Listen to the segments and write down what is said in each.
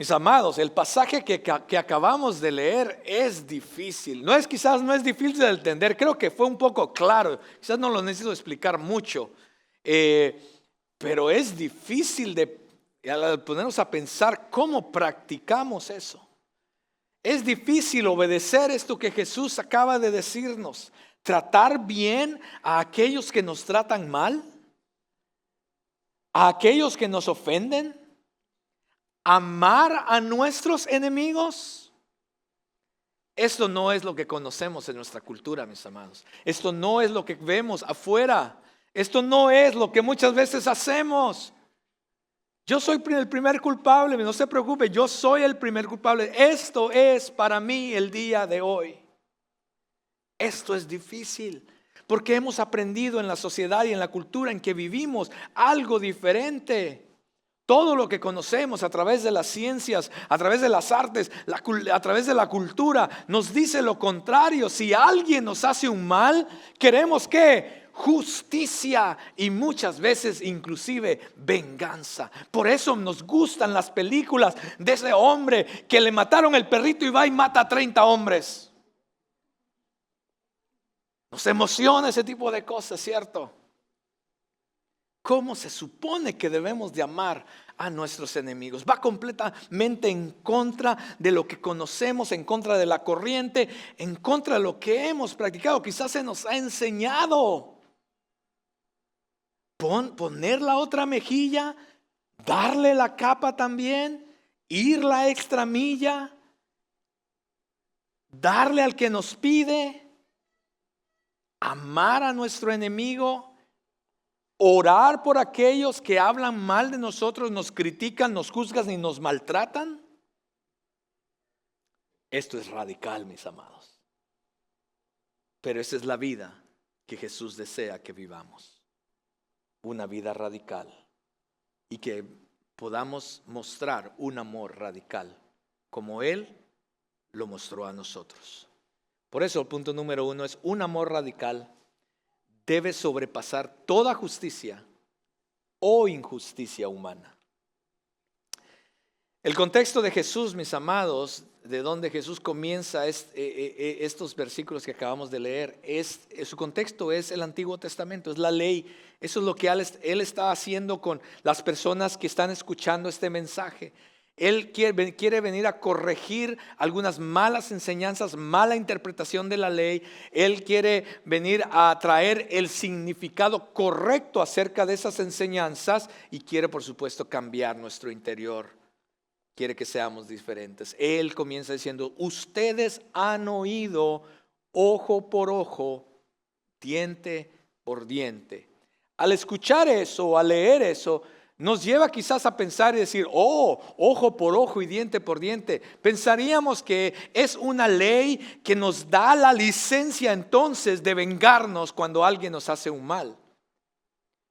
Mis amados, el pasaje que acabamos de leer es difícil. Quizás no es difícil de entender, creo que fue un poco claro. Quizás no lo necesito explicar mucho. Pero es difícil de ponernos a pensar cómo practicamos eso. Es difícil obedecer esto que Jesús acaba de decirnos. Tratar bien a aquellos que nos tratan mal, a aquellos que nos ofenden. Amar a nuestros enemigos. Esto no es lo que conocemos en nuestra cultura, mis amados. Esto no es lo que vemos afuera. Esto no es lo que muchas veces hacemos. Yo soy el primer culpable, no se preocupe, yo soy el primer culpable. Esto es para mí el día de hoy. Esto es difícil porque hemos aprendido en la sociedad y en la cultura en que vivimos algo diferente. Todo lo que conocemos a través de las ciencias, a través de las artes, a través de la cultura, nos dice lo contrario. Si alguien nos hace un mal, queremos ¿qué? Justicia y muchas veces inclusive venganza. Por eso nos gustan las películas de ese hombre que le mataron el perrito y va y mata a 30 hombres. Nos emociona ese tipo de cosas, ¿cierto? ¿Cómo se supone que debemos de amar a nuestros enemigos? Va completamente en contra de lo que conocemos, en contra de la corriente, en contra de lo que hemos practicado. Quizás se nos ha enseñado. Poner la otra mejilla, darle la capa también, ir la extra milla, darle al que nos pide, amar a nuestro enemigo. Orar por aquellos que hablan mal de nosotros, nos critican, nos juzgan y nos maltratan. Esto es radical, mis amados. Pero esa es la vida que Jesús desea que vivamos. Una vida radical. Y que podamos mostrar un amor radical como Él lo mostró a nosotros. Por eso el punto número 1 es un amor radical. Debe sobrepasar toda justicia o injusticia humana. El contexto de Jesús, mis amados, de donde Jesús comienza estos versículos que acabamos de leer, su contexto es el Antiguo Testamento, es la ley. Eso es lo que Él está haciendo con las personas que están escuchando este mensaje. Él quiere venir a corregir algunas malas enseñanzas, mala interpretación de la ley. Él quiere venir a traer el significado correcto acerca de esas enseñanzas y quiere, por supuesto, cambiar nuestro interior. Quiere que seamos diferentes. Él comienza diciendo: ustedes han oído ojo por ojo, diente por diente. Al escuchar eso, al leer eso, nos lleva quizás a pensar y decir: ojo por ojo y diente por diente. Pensaríamos que es una ley que nos da la licencia entonces de vengarnos cuando alguien nos hace un mal.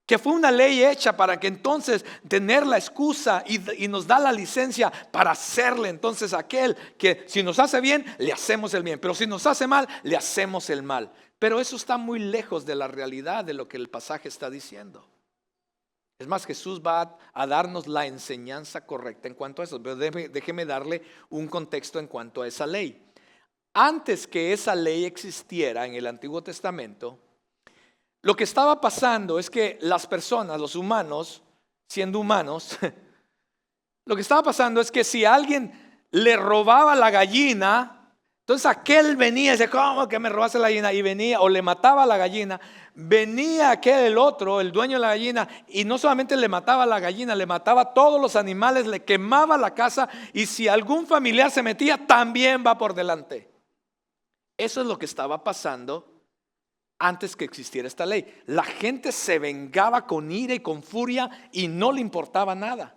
Que fue una ley hecha para que entonces tener la excusa y nos da la licencia para hacerle entonces a aquel que si nos hace bien, le hacemos el bien. Pero si nos hace mal, le hacemos el mal. Pero eso está muy lejos de la realidad de lo que el pasaje está diciendo. Es más, Jesús va a darnos la enseñanza correcta en cuanto a eso. Pero déjeme darle un contexto en cuanto a esa ley. Antes que esa ley existiera en el Antiguo Testamento, lo que estaba pasando es que las personas, los humanos, siendo humanos, lo que estaba pasando es que si alguien le robaba la gallina, entonces aquel venía y decía: ¿cómo que me robaste la gallina? Y venía, o le mataba la gallina. Venía aquel, el otro, el dueño de la gallina, y no solamente le mataba la gallina, le mataba todos los animales, le quemaba la casa, y si algún familiar se metía, también va por delante. Eso es lo que estaba pasando antes que existiera esta ley. La gente se vengaba con ira y con furia y no le importaba nada.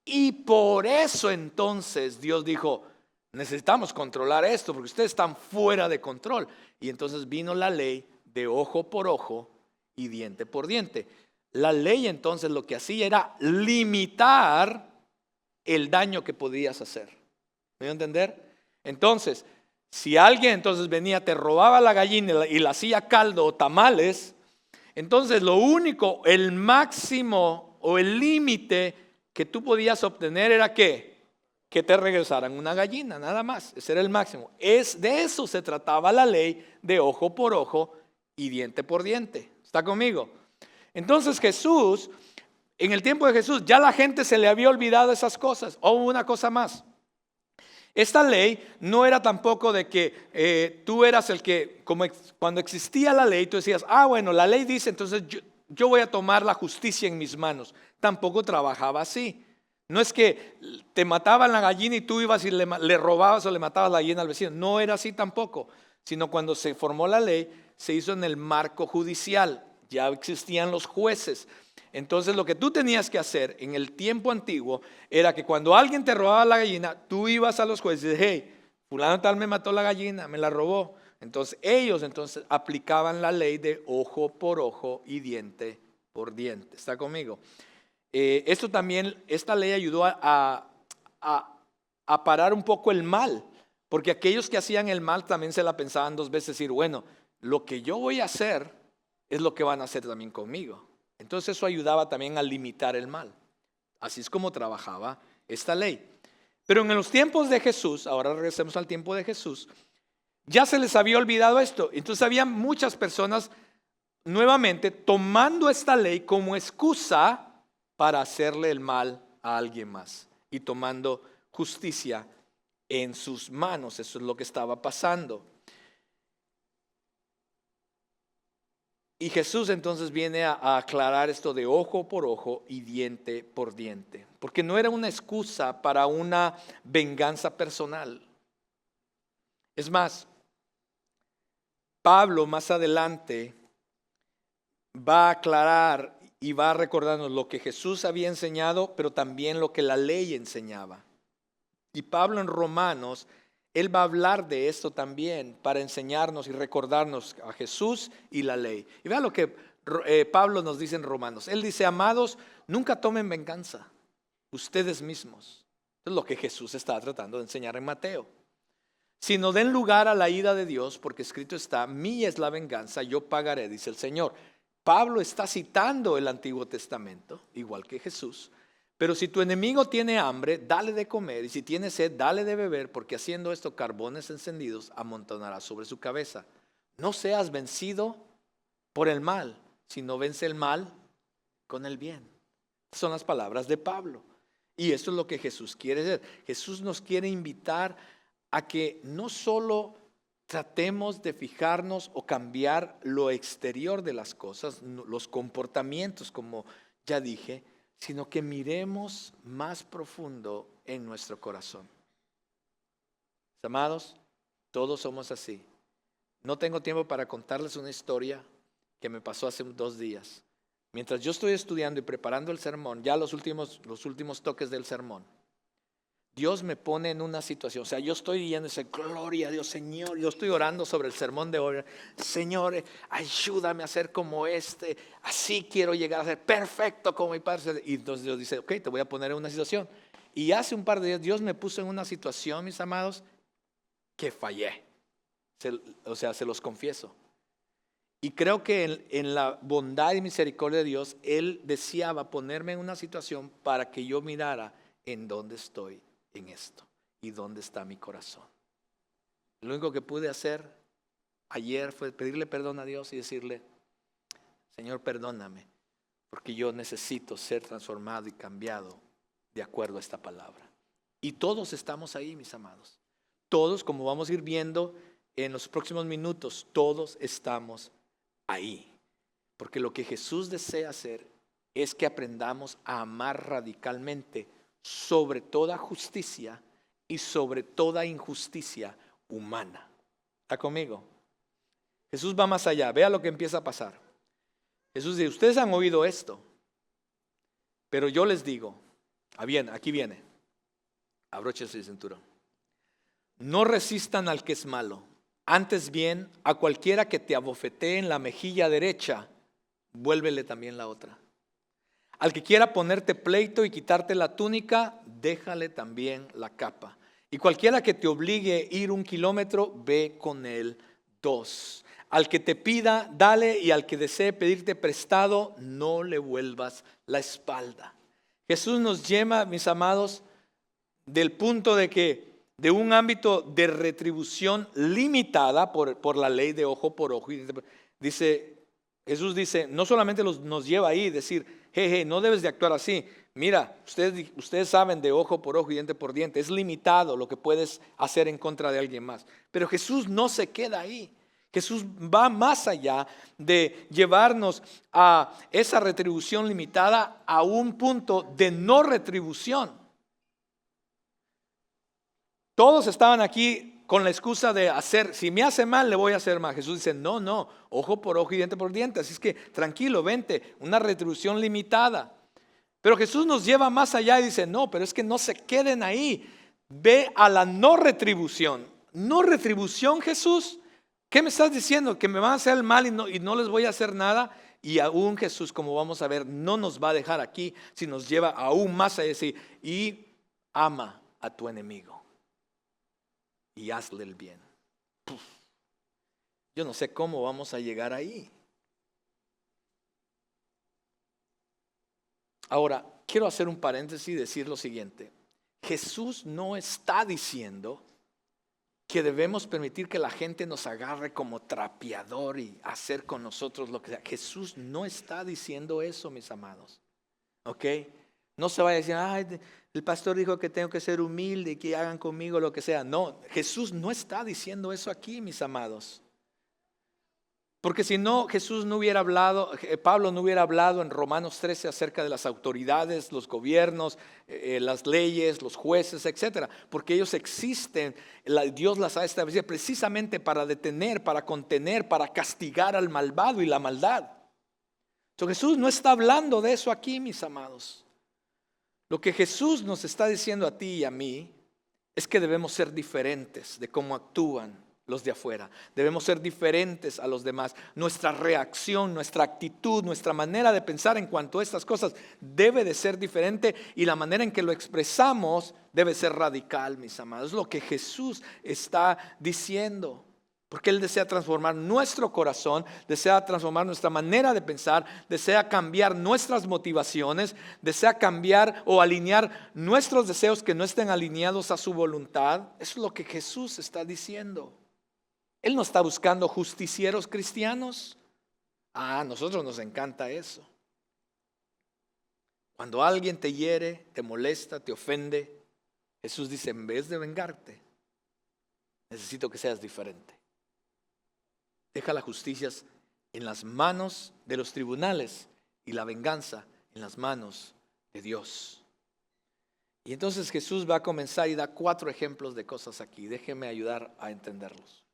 Y por eso entonces Dios dijo: necesitamos controlar esto porque ustedes están fuera de control. Y entonces vino la ley de ojo por ojo y diente por diente. La ley entonces lo que hacía era limitar el daño que podías hacer. ¿Me voy a entender? Entonces, si alguien entonces venía, te robaba la gallina y la hacía caldo o tamales, entonces lo único, el máximo o el límite que tú podías obtener era ¿qué? que te regresaran una gallina, nada más. Ese era el máximo. De eso se trataba la ley de ojo por ojo y diente por diente. ¿Está conmigo? Entonces Jesús, en el tiempo de Jesús, ya la gente se le había olvidado esas cosas. O una cosa más. Esta ley no era tampoco de que tú eras el que, cuando existía la ley, tú decías, bueno, la ley dice, entonces yo voy a tomar la justicia en mis manos. Tampoco trabajaba así. No es que te mataban la gallina y tú ibas y le robabas o le matabas la gallina al vecino. No era así tampoco, sino cuando se formó la ley, se hizo en el marco judicial. Ya existían los jueces. Entonces lo que tú tenías que hacer en el tiempo antiguo era que cuando alguien te robaba la gallina, tú ibas a los jueces y dices, hey, fulano tal me mató la gallina, me la robó. Entonces ellos aplicaban la ley de ojo por ojo y diente por diente. ¿Está conmigo? Esta ley ayudó a parar un poco el mal, porque aquellos que hacían el mal también se la pensaban dos veces, decir, bueno, lo que yo voy a hacer es lo que van a hacer también conmigo. Entonces eso ayudaba también a limitar el mal. Así es como trabajaba esta ley. Pero en los tiempos de Jesús, ahora regresemos al tiempo de Jesús, ya se les había olvidado esto. Entonces había muchas personas nuevamente tomando esta ley como excusa para hacerle el mal a alguien más y tomando justicia en sus manos. Eso es lo que estaba pasando. Y Jesús entonces viene a aclarar esto de ojo por ojo y diente por diente, porque no era una excusa para una venganza personal. Es más, Pablo más adelante va a aclarar y va a recordarnos lo que Jesús había enseñado, pero también lo que la ley enseñaba. Y Pablo en Romanos, él va a hablar de esto también para enseñarnos y recordarnos a Jesús y la ley. Y vean lo que Pablo nos dice en Romanos. Él dice, amados, nunca tomen venganza ustedes mismos. Es lo que Jesús está tratando de enseñar en Mateo. Sino den lugar a la ira de Dios, porque escrito está, mía es la venganza, yo pagaré, dice el Señor. Pablo está citando el Antiguo Testamento, igual que Jesús. Pero si tu enemigo tiene hambre, dale de comer, y si tiene sed, dale de beber, porque haciendo esto, carbones encendidos amontonará sobre su cabeza. No seas vencido por el mal, sino vence el mal con el bien. Estas son las palabras de Pablo. Y esto es lo que Jesús quiere hacer. Jesús nos quiere invitar a que no solo tratemos de fijarnos o cambiar lo exterior de las cosas, los comportamientos, como ya dije, sino que miremos más profundo en nuestro corazón. Amados, todos somos así. No tengo tiempo para contarles una historia que me pasó hace 2 días. Mientras yo estoy estudiando y preparando el sermón, ya los últimos toques del sermón, Dios me pone en una situación, o sea, yo estoy yendo y dice, gloria a Dios, Señor, yo estoy orando sobre el sermón de hoy, Señor, ayúdame a ser como así quiero llegar a ser perfecto como mi Padre. Y entonces Dios dice, ok, te voy a poner en una situación. Y hace un par de días Dios me puso en una situación, mis amados, que fallé. Se los confieso. Y creo que en la bondad y misericordia de Dios, Él deseaba ponerme en una situación para que yo mirara en dónde estoy en esto y dónde está mi corazón. Lo único que pude hacer ayer fue pedirle perdón a Dios y decirle, Señor, perdóname, porque yo necesito ser transformado y cambiado de acuerdo a esta palabra. Y todos estamos ahí, mis amados. Todos, como vamos a ir viendo en los próximos minutos, todos estamos ahí. Porque lo que Jesús desea hacer es que aprendamos a amar radicalmente sobre toda justicia y sobre toda injusticia humana. ¿Está conmigo? Jesús va más allá. Vea lo que empieza a pasar. Jesús dice, ustedes han oído esto, pero yo les digo, bien, aquí viene, abróchese el cinturón. No resistan al que es malo, antes bien a cualquiera que te abofetee en la mejilla derecha, vuélvele también la otra. Al que quiera ponerte pleito y quitarte la túnica, déjale también la capa. Y cualquiera que te obligue a ir 1 kilómetro, ve con él 2. Al que te pida, dale, y al que desee pedirte prestado, no le vuelvas la espalda. Jesús nos llama, mis amados, del punto de que de un ámbito de retribución limitada por la ley de ojo por ojo. Jesús dice, no solamente nos lleva ahí, decir, hey, no debes de actuar así. Mira, ustedes saben de ojo por ojo y diente por diente. Es limitado lo que puedes hacer en contra de alguien más. Pero Jesús no se queda ahí. Jesús va más allá de llevarnos a esa retribución limitada a un punto de no retribución. Todos estaban aquí con la excusa de hacer, si me hace mal, le voy a hacer mal. Jesús dice, no, ojo por ojo y diente por diente. Así es que tranquilo, vente, una retribución limitada. Pero Jesús nos lleva más allá y dice, no, pero es que no se queden ahí. Ve a la no retribución. No retribución, Jesús. ¿Qué me estás diciendo? ¿Que me van a hacer el mal y no les voy a hacer nada? Y aún Jesús, como vamos a ver, no nos va a dejar aquí, si nos lleva aún más allá y ama a tu enemigo y hazle el bien. Yo no sé cómo vamos a llegar ahí. Ahora, quiero hacer un paréntesis y decir lo siguiente. Jesús no está diciendo que debemos permitir que la gente nos agarre como trapeador y hacer con nosotros lo que sea. Jesús no está diciendo eso, mis amados. ¿Ok? No se vaya a decir, ay, el pastor dijo que tengo que ser humilde y que hagan conmigo lo que sea. No, Jesús no está diciendo eso aquí, mis amados. Porque si no, Jesús no hubiera hablado, Pablo no hubiera hablado en Romanos 13 acerca de las autoridades, los gobiernos, las leyes, los jueces, etcétera. Porque ellos existen, Dios las ha establecido precisamente para detener, para contener, para castigar al malvado y la maldad. Entonces Jesús no está hablando de eso aquí, mis amados. Lo que Jesús nos está diciendo a ti y a mí es que debemos ser diferentes de cómo actúan los de afuera. Debemos ser diferentes a los demás. Nuestra reacción, nuestra actitud, nuestra manera de pensar en cuanto a estas cosas debe de ser diferente y la manera en que lo expresamos debe ser radical, mis amados. Es lo que Jesús está diciendo. Porque Él desea transformar nuestro corazón, desea transformar nuestra manera de pensar, desea cambiar nuestras motivaciones, desea cambiar o alinear nuestros deseos que no estén alineados a su voluntad. Eso es lo que Jesús está diciendo. Él no está buscando justicieros cristianos. A nosotros nos encanta eso. Cuando alguien te hiere, te molesta, te ofende, Jesús dice, en vez de vengarte, necesito que seas diferente. Deja las justicias en las manos de los tribunales y la venganza en las manos de Dios. Y entonces Jesús va a comenzar y da 4 ejemplos de cosas aquí. Déjeme ayudar a entenderlos.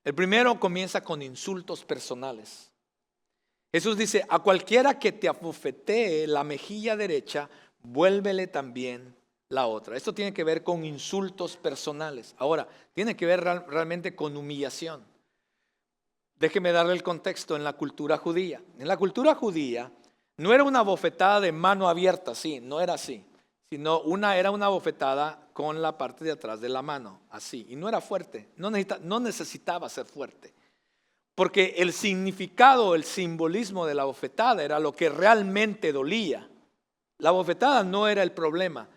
El primero comienza con insultos personales. Jesús dice, a cualquiera que te abofetee la mejilla derecha, vuélvele también la otra. Esto tiene que ver con insultos personales. Ahora, tiene que ver realmente con humillación. Déjeme darle el contexto en la cultura judía. En la cultura judía no era una bofetada de mano abierta, sí, no era así, sino era una bofetada con la parte de atrás de la mano, así, y no era fuerte, no necesitaba ser fuerte, porque el significado, el simbolismo de la bofetada era lo que realmente dolía. La bofetada no era el problema,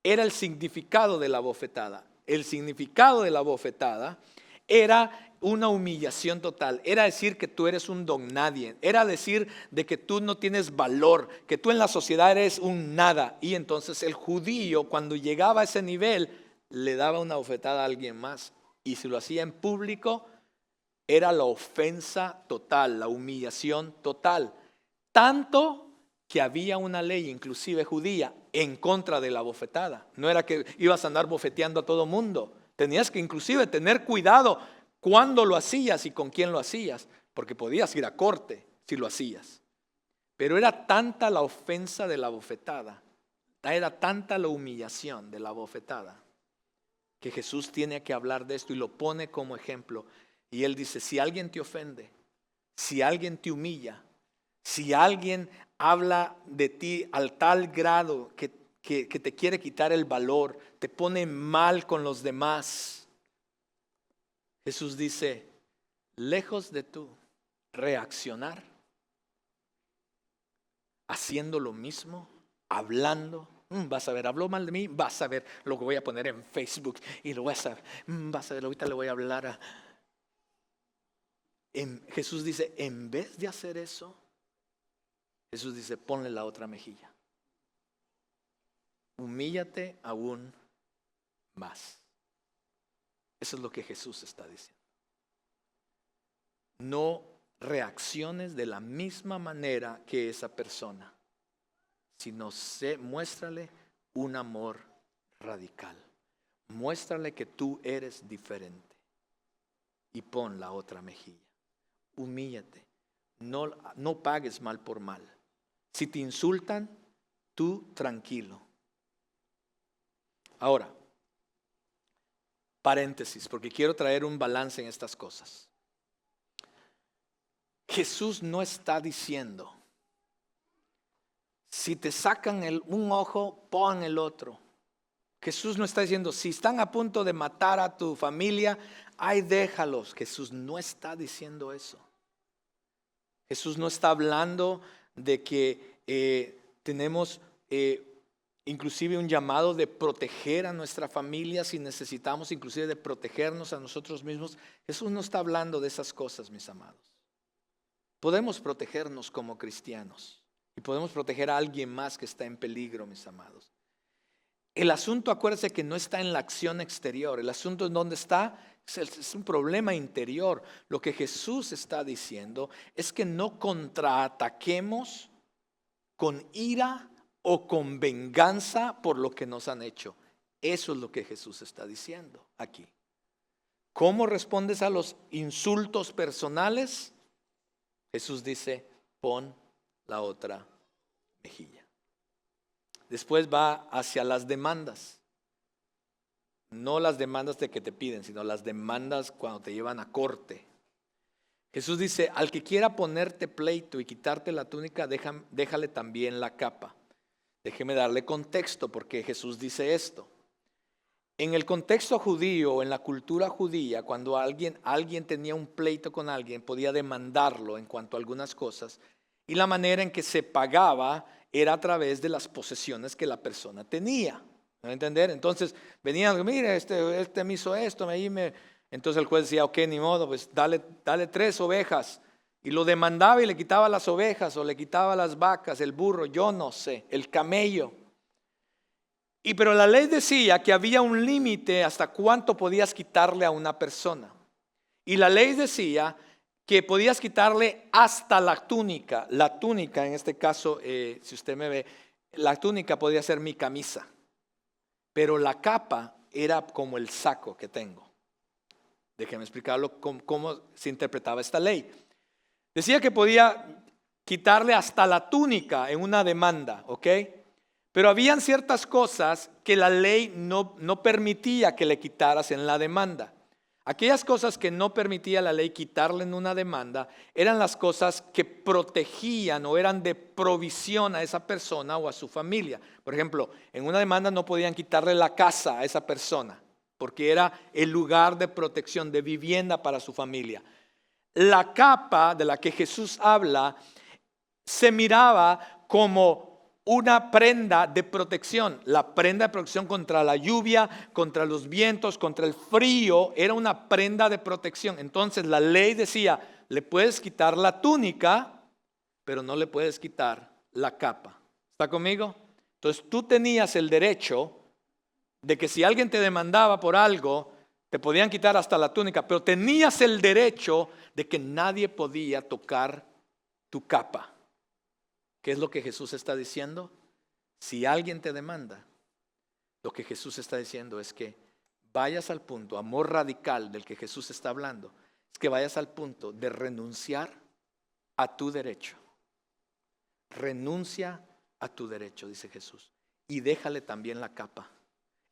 era el significado de la bofetada. El significado de la bofetada era una humillación total, era decir que tú eres un don nadie, era decir de que tú no tienes valor, que tú en la sociedad eres un nada. Y entonces el judío, cuando llegaba a ese nivel, le daba una bofetada a alguien más, y si lo hacía en público era la ofensa total, la humillación total, tanto que había una ley inclusive judía en contra de la bofetada. No era que ibas a andar bofeteando a todo mundo, tenías que inclusive tener cuidado cuándo lo hacías y con quién lo hacías, porque podías ir a corte si lo hacías. Pero era tanta la ofensa de la bofetada, era tanta la humillación de la bofetada, que Jesús tiene que hablar de esto y lo pone como ejemplo. Y Él dice, si alguien te ofende, si alguien te humilla, si alguien habla de ti al tal grado que te quiere quitar el valor, te pone mal con los demás, Jesús dice, lejos de tú reaccionar, haciendo lo mismo, hablando, Vas a ver, habló mal de mí, vas a ver lo que voy a poner en Facebook y lo vas a ver, ahorita le voy a hablar Jesús dice, en vez de hacer eso, Jesús dice, ponle la otra mejilla. Humíllate aún más. Eso es lo que Jesús está diciendo. No reacciones de la misma manera que esa persona, sino muéstrale un amor radical. Muéstrale que tú eres diferente y pon la otra mejilla. Humíllate. No pagues mal por mal. Si te insultan, tú tranquilo. Ahora, paréntesis, porque quiero traer un balance en estas cosas. Jesús no está diciendo, si te sacan un ojo, pon el otro. Jesús no está diciendo, si están a punto de matar a tu familia, ay, déjalos. Jesús no está diciendo eso. Jesús no está hablando de que tenemos inclusive un llamado de proteger a nuestra familia, si necesitamos inclusive de protegernos a nosotros mismos. Jesús no está hablando de esas cosas, mis amados. Podemos protegernos como cristianos y podemos proteger a alguien más que está en peligro, mis amados. El asunto, acuérdense que no está en la acción exterior. El asunto en dónde está es un problema interior. Lo que Jesús está diciendo es que no contraataquemos con ira o con venganza por lo que nos han hecho. Eso es lo que Jesús está diciendo aquí. ¿Cómo respondes a los insultos personales? Jesús dice, pon la otra mejilla. Después va hacia las demandas. No las demandas de que te piden, sino las demandas cuando te llevan a corte. Jesús dice, al que quiera ponerte pleito y quitarte la túnica, déjale también la capa. Déjeme darle contexto porque Jesús dice esto. En el contexto judío, en la cultura judía, cuando alguien tenía un pleito con alguien, podía demandarlo en cuanto a algunas cosas. Y la manera en que se pagaba era a través de las posesiones que la persona tenía. ¿Me va a entender? Entonces venían, mire, este me hizo esto, entonces el juez decía, ok, ni modo, pues dale 3 ovejas. Y lo demandaba y le quitaba las ovejas o le quitaba las vacas, el burro, yo no sé, el camello. Pero la ley decía que había un límite hasta cuánto podías quitarle a una persona. Y la ley decía que podías quitarle hasta la túnica. La túnica, en este caso, si usted me ve, la túnica podía ser mi camisa. Pero la capa era como el saco que tengo. Déjeme explicarlo cómo se interpretaba esta ley. Decía que podía quitarle hasta la túnica en una demanda, ¿ok? Pero habían ciertas cosas que la ley no permitía que le quitaras en la demanda. Aquellas cosas que no permitía la ley quitarle en una demanda eran las cosas que protegían o eran de provisión a esa persona o a su familia. Por ejemplo, en una demanda no podían quitarle la casa a esa persona porque era el lugar de protección, de vivienda para su familia. La capa de la que Jesús habla se miraba como una prenda de protección. La prenda de protección contra la lluvia, contra los vientos, contra el frío, era una prenda de protección. Entonces la ley decía, le puedes quitar la túnica, pero no le puedes quitar la capa. ¿Está conmigo? Entonces tú tenías el derecho de que si alguien te demandaba por algo, te podían quitar hasta la túnica, pero tenías el derecho de que nadie podía tocar tu capa. ¿Qué es lo que Jesús está diciendo? Si alguien te demanda, lo que Jesús está diciendo es que vayas al punto, amor radical del que Jesús está hablando, es que vayas al punto de renunciar a tu derecho. Renuncia a tu derecho, dice Jesús, y déjale también la capa.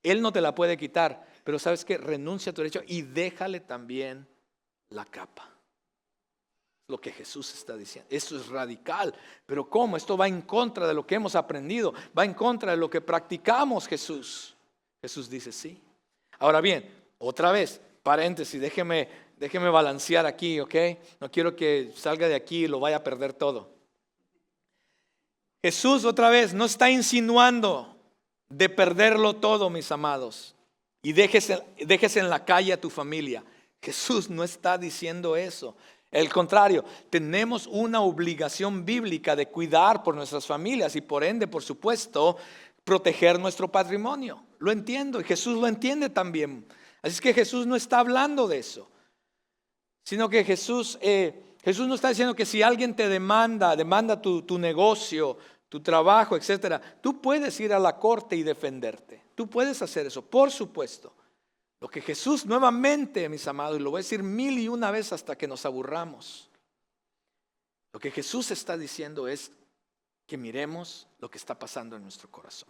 Él no te la puede quitar, pero ¿sabes qué? Renuncia a tu derecho y déjale también la capa. Lo que Jesús está diciendo. Eso es radical. Pero ¿cómo? Esto va en contra de lo que hemos aprendido. Va en contra de lo que practicamos, Jesús. Jesús dice sí. Ahora bien, otra vez, paréntesis, déjeme balancear aquí, ¿ok? No quiero que salga de aquí y lo vaya a perder todo. Jesús otra vez no está insinuando de perderlo todo, mis amados, y dejes en la calle a tu familia. Jesús no está diciendo eso. Al contrario, tenemos una obligación bíblica de cuidar por nuestras familias y por ende, por supuesto, proteger nuestro patrimonio. Lo entiendo y Jesús lo entiende también. Así es que Jesús no está hablando de eso, sino que Jesús no está diciendo que si alguien te demanda tu negocio, tu trabajo, etcétera, tú puedes ir a la corte y defenderte. Tú puedes hacer eso, por supuesto. Lo que Jesús nuevamente, mis amados, y lo voy a decir 1001 veces hasta que nos aburramos. Lo que Jesús está diciendo es que miremos lo que está pasando en nuestro corazón.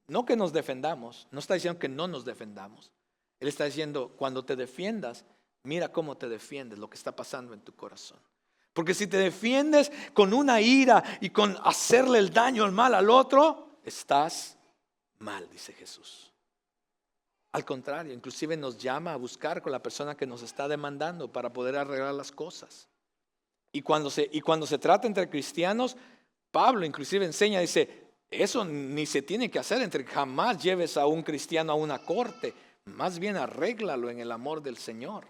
No que nos defendamos, no está diciendo que no nos defendamos. Él está diciendo, cuando te defiendas, mira cómo te defiendes, lo que está pasando en tu corazón. Porque si te defiendes con una ira y con hacerle el daño, el mal al otro, estás mal, dice Jesús. Al contrario, inclusive nos llama a buscar con la persona que nos está demandando para poder arreglar las cosas. Y cuando se trata entre cristianos, Pablo inclusive enseña, dice, eso ni se tiene que hacer jamás lleves a un cristiano a una corte, más bien arréglalo en el amor del Señor.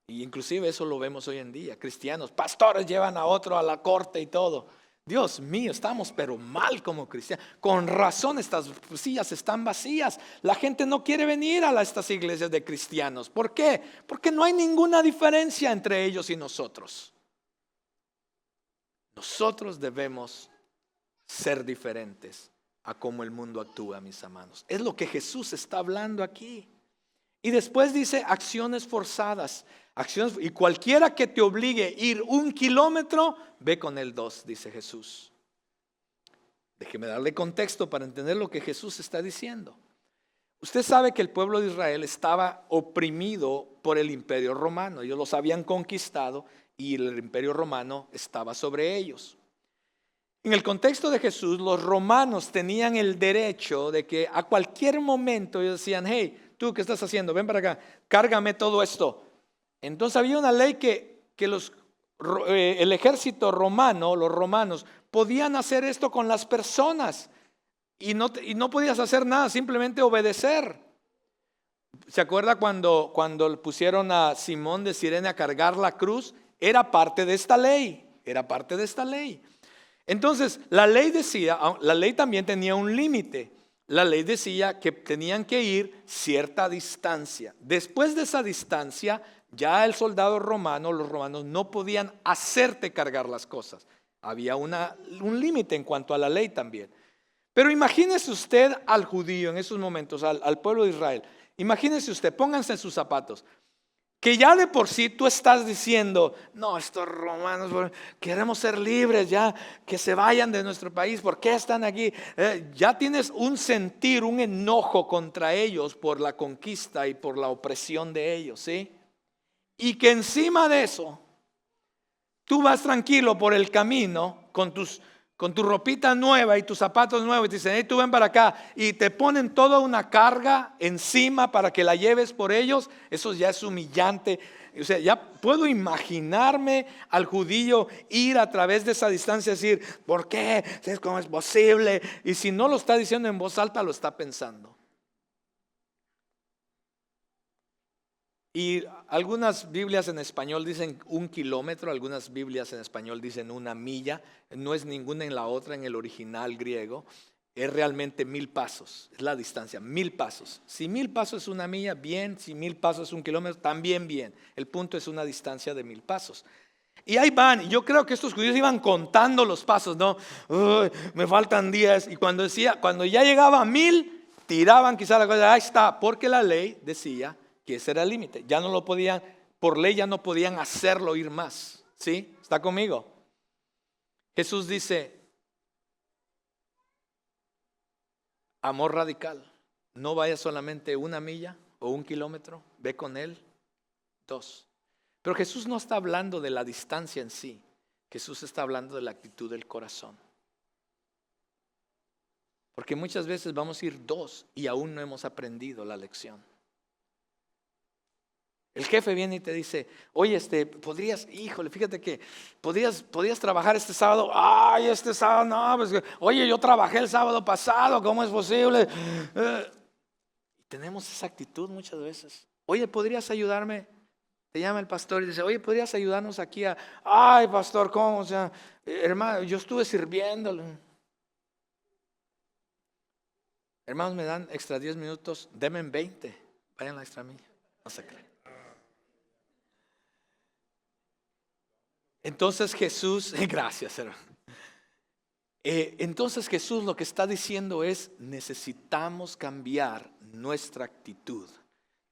Y inclusive eso lo vemos hoy en día, cristianos, pastores llevan a otro a la corte y todo. Dios mío, estamos pero mal como cristianos. Con razón estas sillas están vacías. La gente no quiere venir a estas iglesias de cristianos. ¿Por qué? Porque no hay ninguna diferencia entre ellos y nosotros. Nosotros debemos ser diferentes a cómo el mundo actúa, mis amados. Es lo que Jesús está hablando aquí. Y después dice acciones forzadas. Y cualquiera que te obligue a ir 1 kilómetro, ve con él 2, dice Jesús. Déjeme darle contexto para entender lo que Jesús está diciendo. Usted sabe que el pueblo de Israel estaba oprimido por el imperio romano. Ellos los habían conquistado y el imperio romano estaba sobre ellos. En el contexto de Jesús, los romanos tenían el derecho de que a cualquier momento ellos decían, hey, tú, ¿qué estás haciendo? Ven para acá, cárgame todo esto. Entonces había una ley que el ejército romano, los romanos, podían hacer esto con las personas y no podías hacer nada, simplemente obedecer. ¿Se acuerda cuando pusieron a Simón de Cirene a cargar la cruz? Era parte de esta ley, Entonces la ley también tenía un límite. La ley decía que tenían que ir cierta distancia. Después de esa distancia, ya el soldado romano, los romanos no podían hacerte cargar las cosas. Había un límite en cuanto a la ley también. Pero imagínese usted al judío en esos momentos, al pueblo de Israel. Imagínese usted, pónganse en sus zapatos. Que ya de por sí tú estás diciendo, no, estos romanos queremos ser libres ya, que se vayan de nuestro país, ¿por qué están aquí? Ya tienes un sentir, un enojo contra ellos por la conquista y por la opresión de ellos, ¿sí? Y que encima de eso, tú vas tranquilo por el camino con tu ropita nueva y tus zapatos nuevos y te dicen, hey, tú ven para acá, y te ponen toda una carga encima para que la lleves por ellos. Eso ya es humillante. O sea, ya puedo imaginarme al judío ir a través de esa distancia y decir, ¿por qué? ¿Cómo es posible? Y si no lo está diciendo en voz alta, lo está pensando. Y algunas Biblias en español dicen 1 kilómetro, algunas Biblias en español dicen 1 milla. No es ninguna en la otra, en el original griego. Es realmente 1000 pasos, es la distancia, 1000 pasos. Si 1000 pasos es 1 milla, bien. Si 1000 pasos es 1 kilómetro, también bien. El punto es una distancia de 1000 pasos. Y ahí van, y yo creo que estos judíos iban contando los pasos, ¿no? Me faltan 10. Y cuando ya llegaba a 1000, tiraban quizá la cosa, ahí está, porque la ley decía que ese era el límite. Ya no lo podían, por ley ya no podían hacerlo ir más. ¿Sí? ¿Está conmigo? Jesús dice, amor radical. No vaya solamente 1 milla o 1 kilómetro, ve con él 2. Pero Jesús no está hablando de la distancia en sí. Jesús está hablando de la actitud del corazón. Porque muchas veces vamos a ir 2 y aún no hemos aprendido la lección. El jefe viene y te dice, oye, podrías, híjole, fíjate que podrías trabajar este sábado. Ay, este sábado no, pues, oye, yo trabajé el sábado pasado, ¿cómo es posible? Tenemos esa actitud muchas veces. Oye, ¿podrías ayudarme? Te llama el pastor y dice, oye, ¿podrías ayudarnos aquí ay, pastor, ¿cómo? O sea, hermano, yo estuve sirviéndole. Hermanos, me dan extra 10 minutos, denme 20. Vayan a la extra milla. No se creen. Entonces Jesús, gracias hermano. Entonces Jesús lo que está diciendo es, necesitamos cambiar nuestra actitud.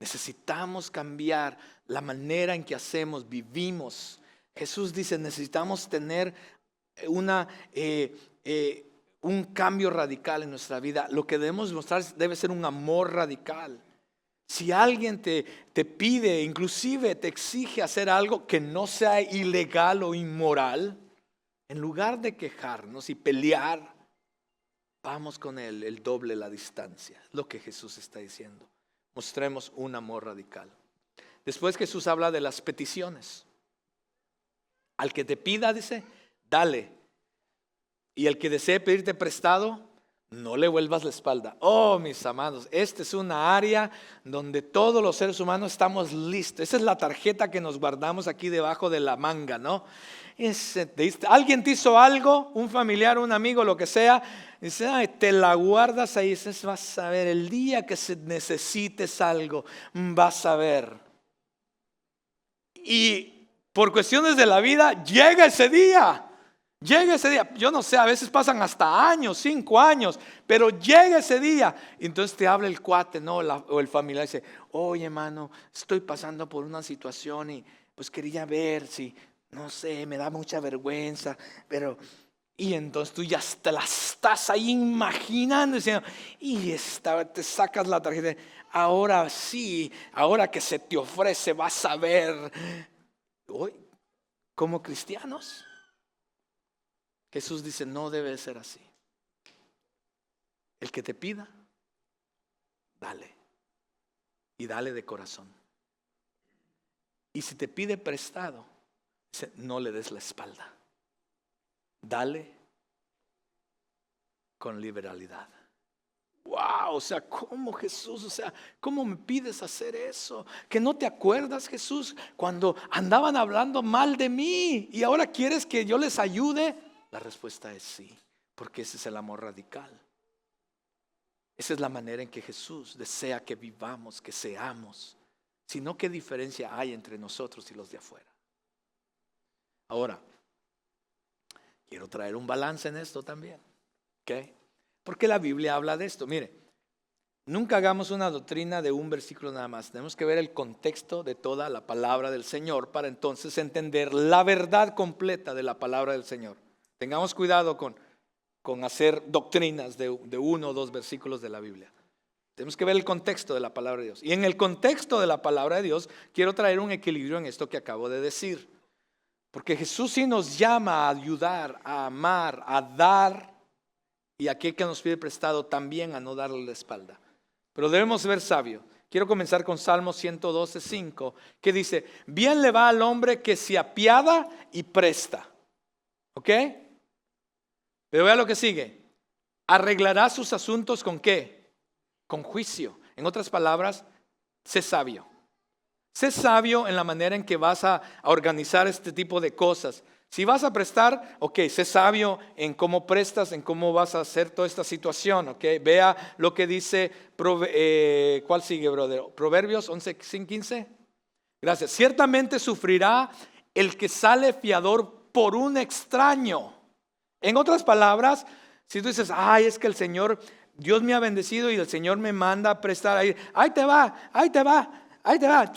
Necesitamos cambiar la manera en que hacemos, vivimos. Jesús dice, necesitamos tener un cambio radical en nuestra vida. Lo que debemos mostrar debe ser un amor radical. Si alguien te pide, inclusive te exige hacer algo que no sea ilegal o inmoral, en lugar de quejarnos y pelear, vamos con él el doble la distancia. Lo que Jesús está diciendo. Mostremos un amor radical. Después Jesús habla de las peticiones. Al que te pida, dice, dale. Y el que desee pedirte prestado, no le vuelvas la espalda. Oh, mis amados, esta es una área donde todos los seres humanos estamos listos. Esa es la tarjeta que nos guardamos aquí debajo de la manga, ¿no? Alguien te hizo algo, un familiar, un amigo, lo que sea, dice, ay, te la guardas ahí. Dices, vas a ver, el día que necesites algo, vas a ver. Y por cuestiones de la vida, llega ese día. Llega ese día, yo no sé, a veces pasan hasta años, 5 años, pero llega ese día. Y entonces te habla el cuate, ¿no? O el familiar dice, oye hermano, estoy pasando por una situación y pues quería ver si, no sé, me da mucha vergüenza, pero... Y entonces tú ya te la estás ahí imaginando, diciendo, y te sacas la tarjeta, ahora sí, ahora que se te ofrece vas a ver. Hoy, como cristianos, Jesús dice, no debe ser así. El que te pida, dale. Y dale de corazón. Y si te pide prestado, dice, no le des la espalda. Dale con liberalidad. Wow, o sea, ¿cómo Jesús? O sea, ¿cómo me pides hacer eso? ¿Que no te acuerdas, Jesús, cuando andaban hablando mal de mí y ahora quieres que yo les ayude? La respuesta es sí, porque ese es el amor radical. Esa es la manera en que Jesús desea que vivamos, que seamos. Si no, ¿qué diferencia hay entre nosotros y los de afuera? Ahora, quiero traer un balance en esto también. ¿Ok? Porque la Biblia habla de esto. Mire, nunca hagamos una doctrina de un versículo nada más. Tenemos que ver el contexto de toda la palabra del Señor para entonces entender la verdad completa de la palabra del Señor. Tengamos cuidado con hacer doctrinas de 1 o 2 versículos de la Biblia. Tenemos que ver el contexto de la palabra de Dios. Y en el contexto de la palabra de Dios, quiero traer un equilibrio en esto que acabo de decir. Porque Jesús sí nos llama a ayudar, a amar, a dar. Y aquel que nos pide prestado también a no darle la espalda. Pero debemos ser sabios. Quiero comenzar con Salmo 112:5, que dice, bien le va al hombre que se apiada y presta. ¿Ok? Pero vea lo que sigue. Arreglará sus asuntos ¿con qué? Con juicio. En otras palabras, sé sabio. Sé sabio en la manera en que vas a organizar este tipo de cosas. Si vas a prestar, ok, sé sabio en cómo prestas, en cómo vas a hacer toda esta situación, ok. Vea lo que dice, ¿cuál sigue, brother? Proverbios 11:15. Gracias. Ciertamente sufrirá el que sale fiador por un extraño. En otras palabras, si tú dices, ay, es que el Señor, Dios me ha bendecido y el Señor me manda a prestar ahí te va, ahí te va, ahí te va.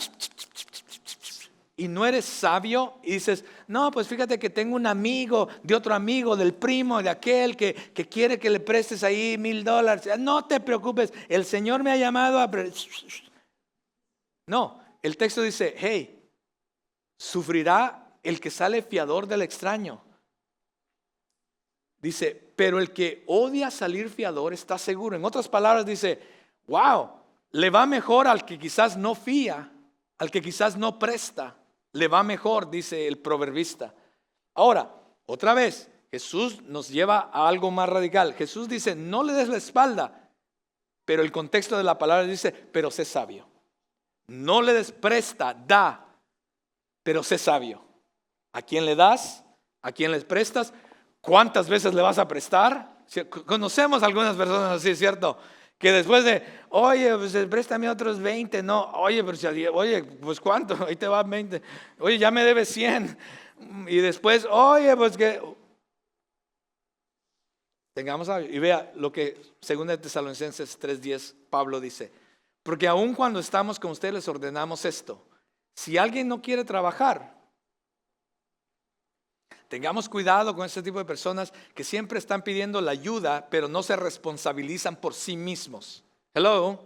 Y no eres sabio y dices, no, pues fíjate que tengo un amigo, de otro amigo, del primo, de aquel que quiere que le prestes ahí $1,000. No te preocupes, el Señor me ha llamado a... No, el texto dice, hey, sufrirá el que sale fiador del extraño. Dice, pero el que odia salir fiador está seguro. En otras palabras dice, wow, le va mejor al que quizás no fía Al que quizás no presta, le va mejor, dice el proverbista. Ahora, otra vez, Jesús nos lleva a algo más radical. Jesús dice, no le des la espalda, pero el contexto de la palabra dice, pero sé sabio. No le des, presta, da, pero sé sabio. ¿A quién le das? ¿A quién les prestas? ¿Cuántas veces le vas a prestar? Conocemos algunas personas así, ¿cierto? Que después de, oye, pues préstame otros 20, no, oye, pero oye, pues ¿cuánto? Ahí te van 20, oye, ya me debes 100, y después, oye, pues que, tengamos algo. Y vea lo que 2 Tesalonicenses 3:10, Pablo dice, porque aun cuando estamos con ustedes les ordenamos esto, si alguien no quiere trabajar, tengamos cuidado con este tipo de personas que siempre están pidiendo la ayuda, pero no se responsabilizan por sí mismos. Hello.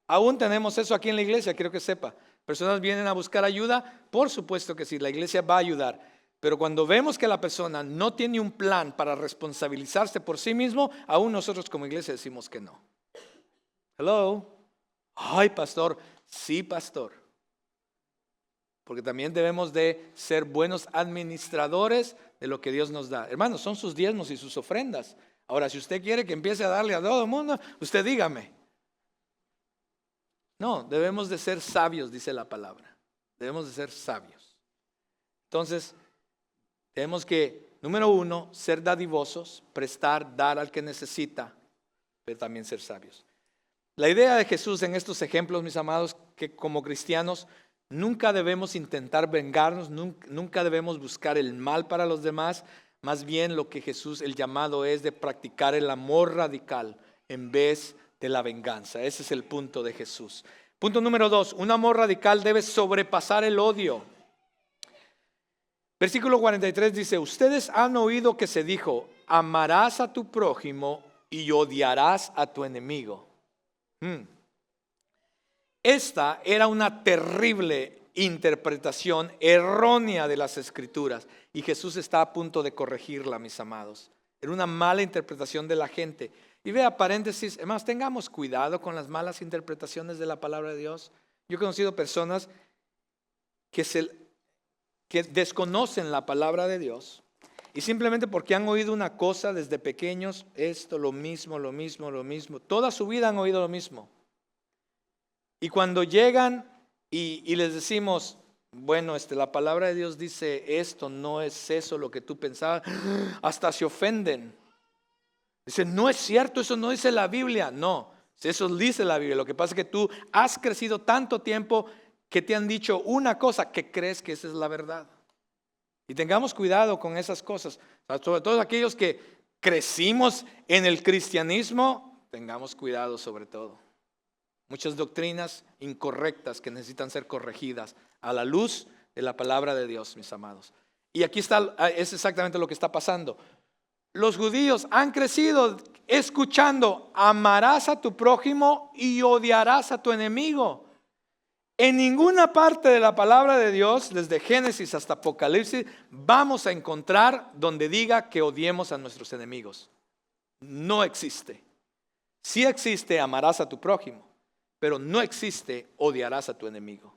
Aún tenemos eso aquí en la iglesia, quiero que sepa. Personas vienen a buscar ayuda, por supuesto que sí, la iglesia va a ayudar. Pero cuando vemos que la persona no tiene un plan para responsabilizarse por sí mismo, aún nosotros como iglesia decimos que no. Hello. Ay, pastor. Sí, pastor. Porque también debemos de ser buenos administradores de lo que Dios nos da. Hermanos, son sus diezmos y sus ofrendas. Ahora, si usted quiere que empiece a darle a todo el mundo, usted dígame. No, debemos de ser sabios, dice la palabra. Debemos de ser sabios. Entonces, tenemos que, número 1, ser dadivosos, prestar, dar al que necesita, pero también ser sabios. La idea de Jesús en estos ejemplos, mis amados, que como cristianos nunca debemos intentar vengarnos, nunca debemos buscar el mal para los demás. Más bien lo que Jesús, el llamado es de practicar el amor radical en vez de la venganza. Ese es el punto de Jesús. Punto número 2, un amor radical debe sobrepasar el odio. Versículo 43 dice, ustedes han oído que se dijo, amarás a tu prójimo y odiarás a tu enemigo. Esta era una terrible interpretación errónea de las Escrituras y Jesús está a punto de corregirla, mis amados. Era una mala interpretación de la gente. Y vea, paréntesis, hermanos, tengamos cuidado con las malas interpretaciones de la palabra de Dios. Yo he conocido personas que desconocen la palabra de Dios y simplemente porque han oído una cosa desde pequeños, esto, lo mismo, toda su vida han oído lo mismo. Y cuando llegan y les decimos, bueno, la palabra de Dios dice esto, no es eso lo que tú pensabas, hasta se ofenden. Dicen, no es cierto, eso no dice la Biblia. No, eso dice la Biblia. Lo que pasa es que tú has crecido tanto tiempo que te han dicho una cosa que crees que esa es la verdad. Y tengamos cuidado con esas cosas. Sobre todo aquellos que crecimos en el cristianismo, tengamos cuidado sobre todo. Muchas doctrinas incorrectas que necesitan ser corregidas a la luz de la palabra de Dios, mis amados. Y aquí es exactamente lo que está pasando. Los judíos han crecido escuchando, amarás a tu prójimo y odiarás a tu enemigo. En ninguna parte de la palabra de Dios, desde Génesis hasta Apocalipsis, vamos a encontrar donde diga que odiemos a nuestros enemigos. No existe. Sí existe, amarás a tu prójimo, pero no existe, odiarás a tu enemigo.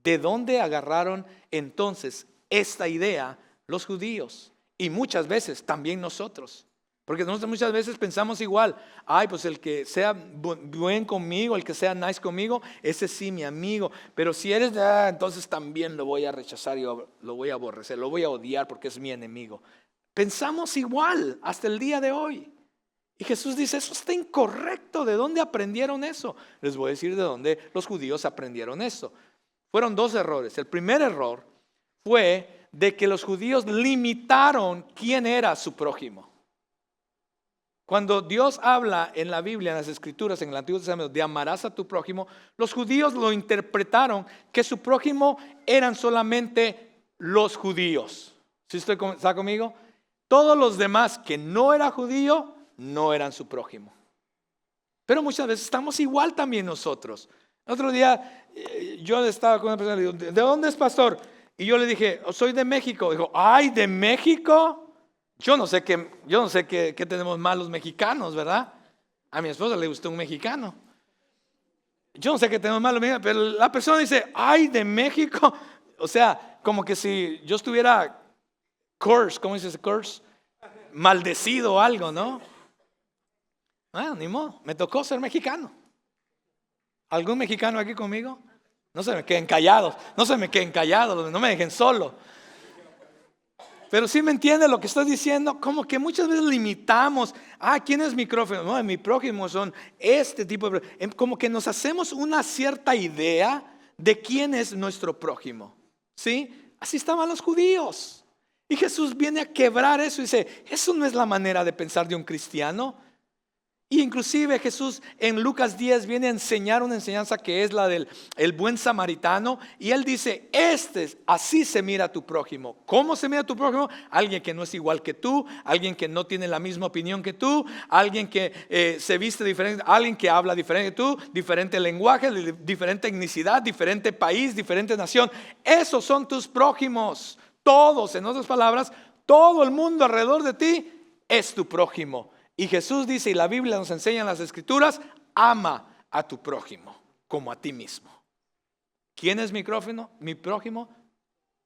¿De dónde agarraron entonces esta idea los judíos? Y muchas veces también nosotros. Porque nosotros muchas veces pensamos igual. Ay, pues el que sea buen conmigo, el que sea nice conmigo, ese sí mi amigo. Pero si eres, entonces también lo voy a rechazar y lo voy a aborrecer, lo voy a odiar porque es mi enemigo. Pensamos igual hasta el día de hoy. Y Jesús dice, eso está incorrecto. ¿De dónde aprendieron eso? Les voy a decir de dónde los judíos aprendieron eso. Fueron 2 errores. El primer error fue de que los judíos limitaron quién era su prójimo. Cuando Dios habla en la Biblia, en las Escrituras, en el Antiguo Testamento, de amarás a tu prójimo, los judíos lo interpretaron que su prójimo eran solamente los judíos. ¿Sí está conmigo? Todos los demás que no era judío, no eran su prójimo. Pero muchas veces estamos igual también nosotros. El otro día yo estaba con una persona y le digo, ¿de dónde es, pastor? Y yo le dije, soy de México. Dijo, ay, ¿de México? Yo no sé qué tenemos mal los mexicanos, ¿verdad? A mi esposa le gustó un mexicano. Yo no sé qué tenemos malo, pero la persona dice, ay, de México. O sea, como que si yo estuviera curse, ¿cómo dice ese curse? Maldecido o algo, ¿no? Bueno, ni modo, me tocó ser mexicano. ¿Algún mexicano aquí conmigo? No se me queden callados, no me dejen solo. Pero sí me entiende lo que estoy diciendo, como que muchas veces limitamos, ¿quién es mi prójimo? No, mi prójimo son este tipo de, como que nos hacemos una cierta idea de quién es nuestro prójimo, ¿sí? Así estaban los judíos. Y Jesús viene a quebrar eso y dice, eso no es la manera de pensar de un cristiano. Y inclusive Jesús en Lucas 10 viene a enseñar una enseñanza que es la del el buen samaritano. Y él dice, así se mira a tu prójimo. ¿Cómo se mira a tu prójimo? Alguien que no es igual que tú, alguien que no tiene la misma opinión que tú, alguien que se viste diferente, alguien que habla diferente que tú, diferente lenguaje, diferente etnicidad, diferente país, diferente nación. Esos son tus prójimos. Todos, en otras palabras, todo el mundo alrededor de ti es tu prójimo. Y Jesús dice, y la Biblia nos enseña en las Escrituras, ama a tu prójimo como a ti mismo. ¿Quién es mi prójimo? Mi prójimo,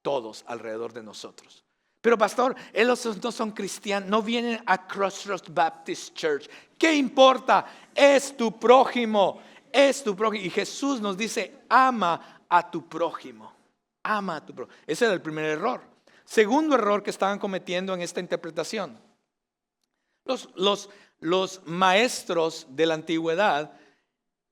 todos alrededor de nosotros. Pero pastor, ellos no son cristianos, no vienen a Crossroads Baptist Church. ¿Qué importa? Es tu prójimo, es tu prójimo. Y Jesús nos dice, ama a tu prójimo, ama a tu prójimo. Ese era el primer error. Segundo error que estaban cometiendo en esta interpretación. Los maestros de la antigüedad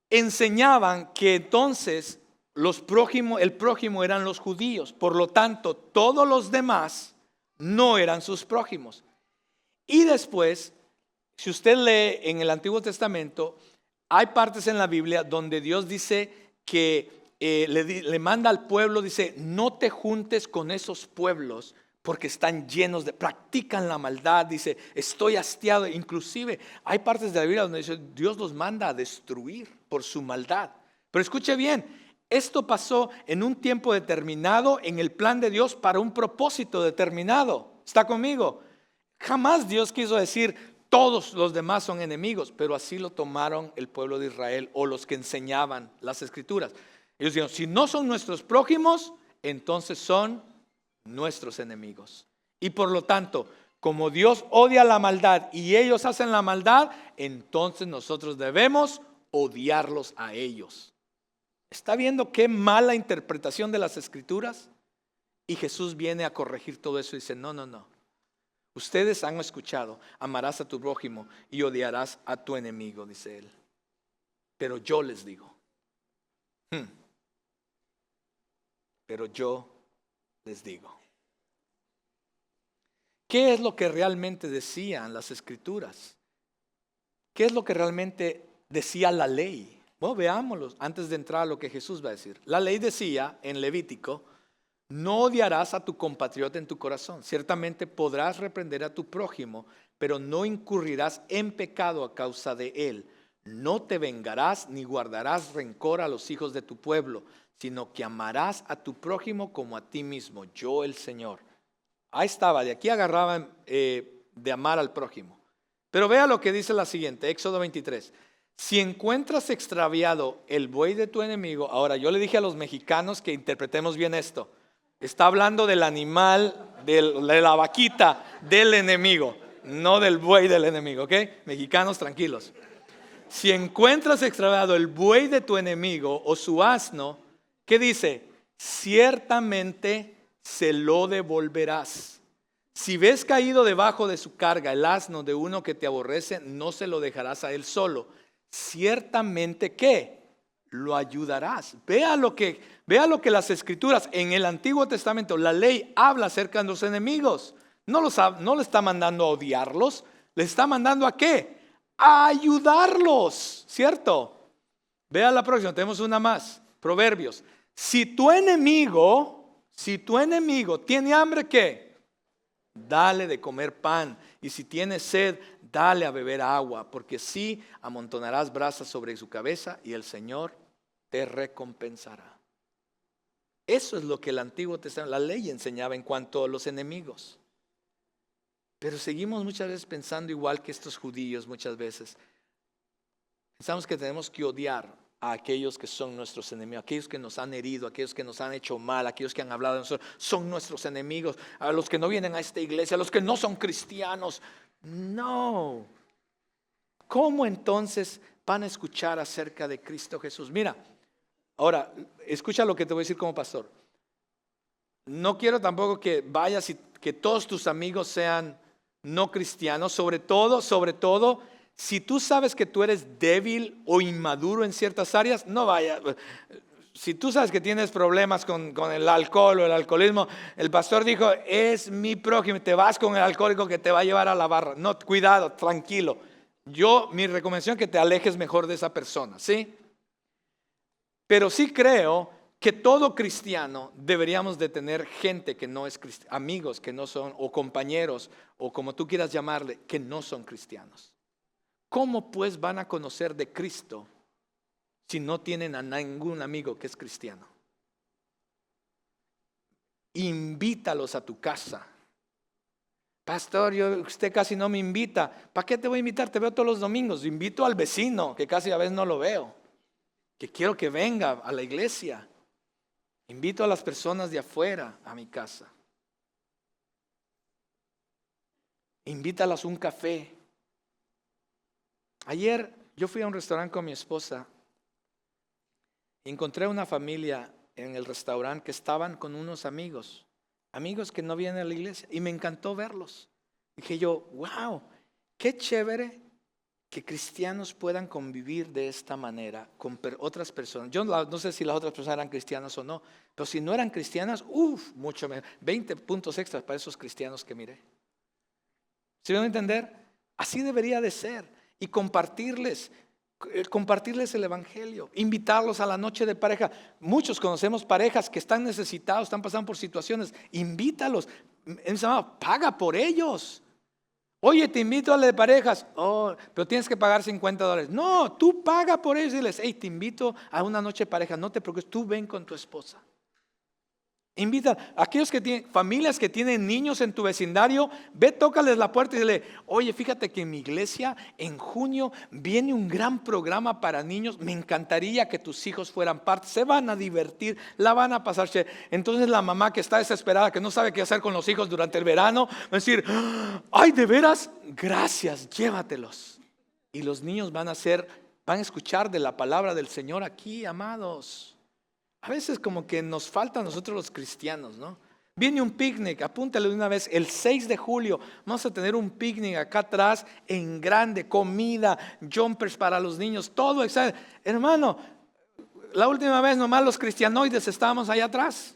enseñaban que entonces el prójimo eran los judíos. Por lo tanto, todos los demás no eran sus prójimos. Y después, si usted lee en el Antiguo Testamento, hay partes en la Biblia donde Dios dice que le manda al pueblo, dice, no te juntes con esos pueblos porque están practican la maldad. Dice, estoy hastiado. Inclusive hay partes de la Biblia donde dice, Dios los manda a destruir por su maldad. Pero escuche bien, esto pasó en un tiempo determinado, en el plan de Dios para un propósito determinado. ¿Está conmigo? Jamás Dios quiso decir, todos los demás son enemigos, pero así lo tomaron el pueblo de Israel o los que enseñaban las Escrituras. Ellos dijeron, si no son nuestros prójimos, entonces son nuestros enemigos. Y por lo tanto, como Dios odia la maldad y ellos hacen la maldad, entonces nosotros debemos odiarlos a ellos. ¿Está viendo qué mala interpretación de las Escrituras? Y Jesús viene a corregir todo eso y dice, no. Ustedes han escuchado, amarás a tu prójimo y odiarás a tu enemigo, dice él. Pero yo les digo, pero yo les digo. ¿Qué es lo que realmente decían las Escrituras? ¿Qué es lo que realmente decía la ley? Bueno, veámoslo antes de entrar a lo que Jesús va a decir. La ley decía en Levítico, no odiarás a tu compatriota en tu corazón. Ciertamente podrás reprender a tu prójimo, pero no incurrirás en pecado a causa de él. No te vengarás ni guardarás rencor a los hijos de tu pueblo, sino que amarás a tu prójimo como a ti mismo, yo el Señor. Ahí estaba, de aquí agarraban de amar al prójimo. Pero vea lo que dice la siguiente, Éxodo 23. Si encuentras extraviado el buey de tu enemigo, ahora yo le dije a los mexicanos que interpretemos bien esto. Está hablando del animal, de la vaquita del enemigo, no del buey del enemigo, ¿ok? Mexicanos, tranquilos. Si encuentras extraviado el buey de tu enemigo o su asno, ¿qué dice? Ciertamente se lo devolverás. Si ves caído debajo de su carga el asno de uno que te aborrece, no se lo dejarás a él solo. Ciertamente, ¿qué? Lo ayudarás. Vea lo que las Escrituras en el Antiguo Testamento, la ley habla acerca de los enemigos. No le está mandando a odiarlos, le está mandando ¿a qué? A ayudarlos, ¿cierto? Vea la próxima, tenemos una más. Proverbios. Si tu enemigo tiene hambre, ¿qué? Dale de comer pan, y si tiene sed, dale a beber agua, porque así amontonarás brasas sobre su cabeza y el Señor te recompensará. Eso es lo que el Antiguo Testamento, la ley enseñaba en cuanto a los enemigos. Pero seguimos muchas veces pensando igual que estos judíos muchas veces. Pensamos que tenemos que odiar a aquellos que son nuestros enemigos, aquellos que nos han herido, aquellos que nos han hecho mal, aquellos que han hablado de nosotros, son nuestros enemigos, a los que no vienen a esta iglesia, a los que no son cristianos. No. ¿Cómo entonces van a escuchar acerca de Cristo Jesús? Mira, ahora, escucha lo que te voy a decir como pastor. No quiero tampoco que vayas y que todos tus amigos sean no cristianos, sobre todo, si tú sabes que tú eres débil o inmaduro en ciertas áreas, no vayas. Si tú sabes que tienes problemas con el alcohol o el alcoholismo, el pastor dijo, es mi prójimo, te vas con el alcohólico que te va a llevar a la barra. No, cuidado, tranquilo. Mi recomendación es que te alejes mejor de esa persona, ¿sí? Pero sí creo que todo cristiano deberíamos de tener gente que no es cristiano, amigos que no son, o compañeros, o como tú quieras llamarle, que no son cristianos. ¿Cómo pues van a conocer de Cristo si no tienen a ningún amigo que es cristiano? Invítalos a tu casa. Pastor, usted casi no me invita. ¿Para qué te voy a invitar? Te veo todos los domingos. Invito al vecino, que casi a veces no lo veo, que quiero que venga a la iglesia. Invito a las personas de afuera a mi casa. Invítalas a un café. Ayer yo fui a un restaurante con mi esposa y encontré una familia en el restaurante que estaban con unos amigos que no vienen a la iglesia, y me encantó verlos. Dije yo, wow, qué chévere que cristianos puedan convivir de esta manera con otras personas. Yo no sé si las otras personas eran cristianas o no, pero si no eran cristianas, mucho menos. 20 puntos extras para esos cristianos que miré. ¿Sí van a entender? Así debería de ser. Y compartirles el evangelio, invitarlos a la noche de pareja. Muchos conocemos parejas que están necesitados, están pasando por situaciones. Invítalos, paga por ellos. Oye, te invito a la de parejas, pero tienes que pagar $50. No, tú paga por ellos y diles, hey, te invito a una noche de pareja, no te preocupes, tú ven con tu esposa. Invita a aquellos que tienen familias que tienen niños en tu vecindario, ve, tócales la puerta y dile, oye, fíjate que en mi iglesia en junio viene un gran programa para niños, me encantaría que tus hijos fueran parte, se van a divertir, la van a pasar. Entonces la mamá que está desesperada, que no sabe qué hacer con los hijos durante el verano, va a decir, ay, ¿de veras? Gracias, llévatelos. Y los niños van a escuchar de la palabra del Señor aquí, amados. A veces como que nos falta a nosotros los cristianos, ¿no? Viene un picnic, apúntale de una vez, el 6 de julio vamos a tener un picnic acá atrás en grande, comida, jumpers para los niños, todo excelente. Hermano, la última vez nomás los cristianoides estábamos allá atrás.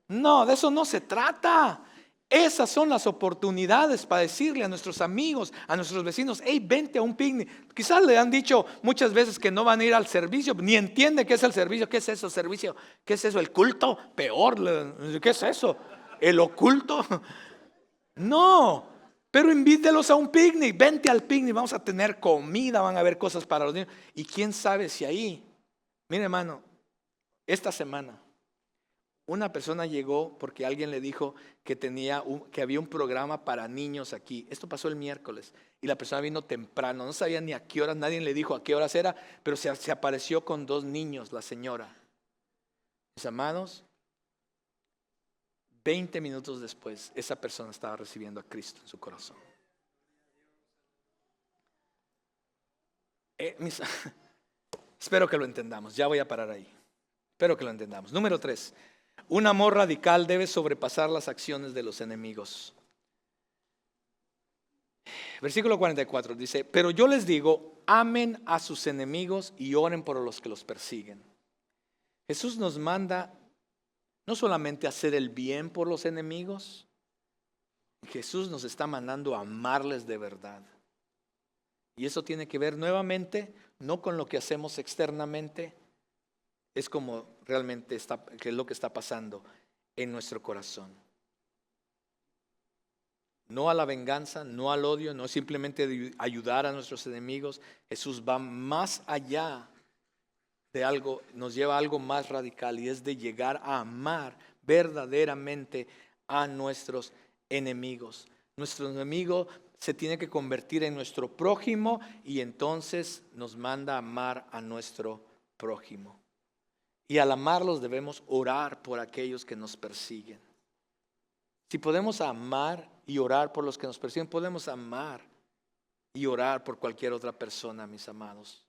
No, de eso no se trata. Esas son las oportunidades para decirle a nuestros amigos, a nuestros vecinos, hey, vente a un picnic. Quizás le han dicho muchas veces que no van a ir al servicio, ni entiende qué es el servicio. ¿Qué es eso, servicio? ¿Qué es eso? ¿El culto? Peor, ¿qué es eso? ¿El oculto? No, pero invítelos a un picnic. Vente al picnic, vamos a tener comida, van a haber cosas para los niños. Y quién sabe si ahí, mire hermano, esta semana una persona llegó porque alguien le dijo que había un programa para niños aquí. Esto pasó el miércoles y la persona vino temprano, no sabía ni a qué horas, nadie le dijo a qué horas era, pero se apareció con 2 niños la señora. Mis amados, 20 minutos después, esa persona estaba recibiendo a Cristo en su corazón. Espero que lo entendamos, ya voy a parar ahí. Espero que lo entendamos. Número 3. Un amor radical debe sobrepasar las acciones de los enemigos. Versículo 44 dice, pero yo les digo, amen a sus enemigos y oren por los que los persiguen. Jesús nos manda no solamente a hacer el bien por los enemigos, Jesús nos está mandando a amarles de verdad. Y eso tiene que ver nuevamente, no con lo que hacemos externamente, es como realmente que es lo que está pasando en nuestro corazón. No a la venganza, no al odio, no simplemente ayudar a nuestros enemigos. Jesús va más allá de algo, nos lleva a algo más radical, y es de llegar a amar verdaderamente a nuestros enemigos. Nuestro enemigo se tiene que convertir en nuestro prójimo y entonces nos manda a amar a nuestro prójimo. Y al amarlos debemos orar por aquellos que nos persiguen. Si podemos amar y orar por los que nos persiguen, podemos amar y orar por cualquier otra persona, mis amados.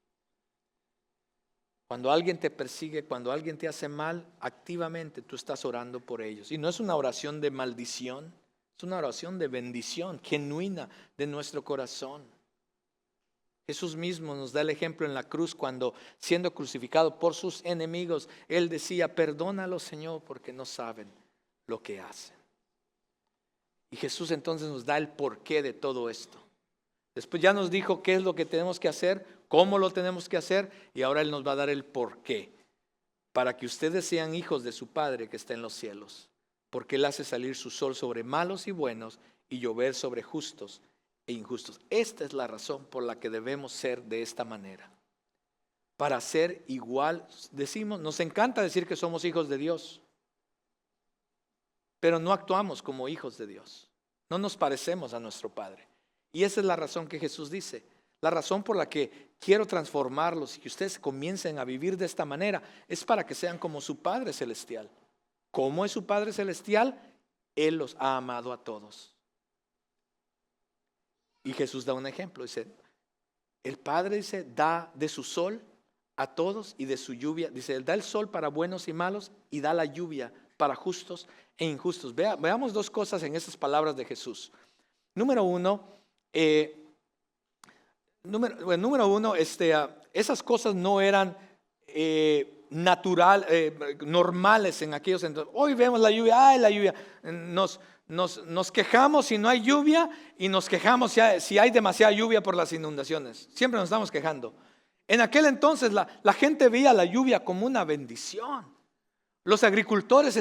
Cuando alguien te persigue, cuando alguien te hace mal, activamente tú estás orando por ellos. Y no es una oración de maldición, es una oración de bendición genuina de nuestro corazón. Jesús mismo nos da el ejemplo en la cruz cuando, siendo crucificado por sus enemigos, Él decía: perdónalos, Señor, porque no saben lo que hacen. Y Jesús entonces nos da el porqué de todo esto. Después ya nos dijo qué es lo que tenemos que hacer, cómo lo tenemos que hacer, y ahora Él nos va a dar el porqué. Para que ustedes sean hijos de su Padre que está en los cielos. Porque Él hace salir su sol sobre malos y buenos y llover sobre justos e injustos. Esta es la razón por la que debemos ser de esta manera. Para ser igual, decimos, nos encanta decir que somos hijos de Dios, pero no actuamos como hijos de Dios. No nos parecemos a nuestro Padre. Y esa es la razón que Jesús dice. La razón por la que quiero transformarlos y que ustedes comiencen a vivir de esta manera es para que sean como su Padre Celestial. ¿Cómo es su Padre Celestial? Él los ha amado a todos. Y Jesús da un ejemplo. Dice, el Padre dice, da de su sol a todos y de su lluvia. Dice, Él da el sol para buenos y malos y da la lluvia para justos e injustos. Veamos dos cosas en esas palabras de Jesús. Número uno, esas cosas no eran normales en aquellos entonces. Hoy vemos la lluvia, la lluvia. Nos quejamos si no hay lluvia y nos quejamos si hay demasiada lluvia por las inundaciones. Siempre nos estamos quejando. En aquel entonces la gente veía la lluvia como una bendición. Los agricultores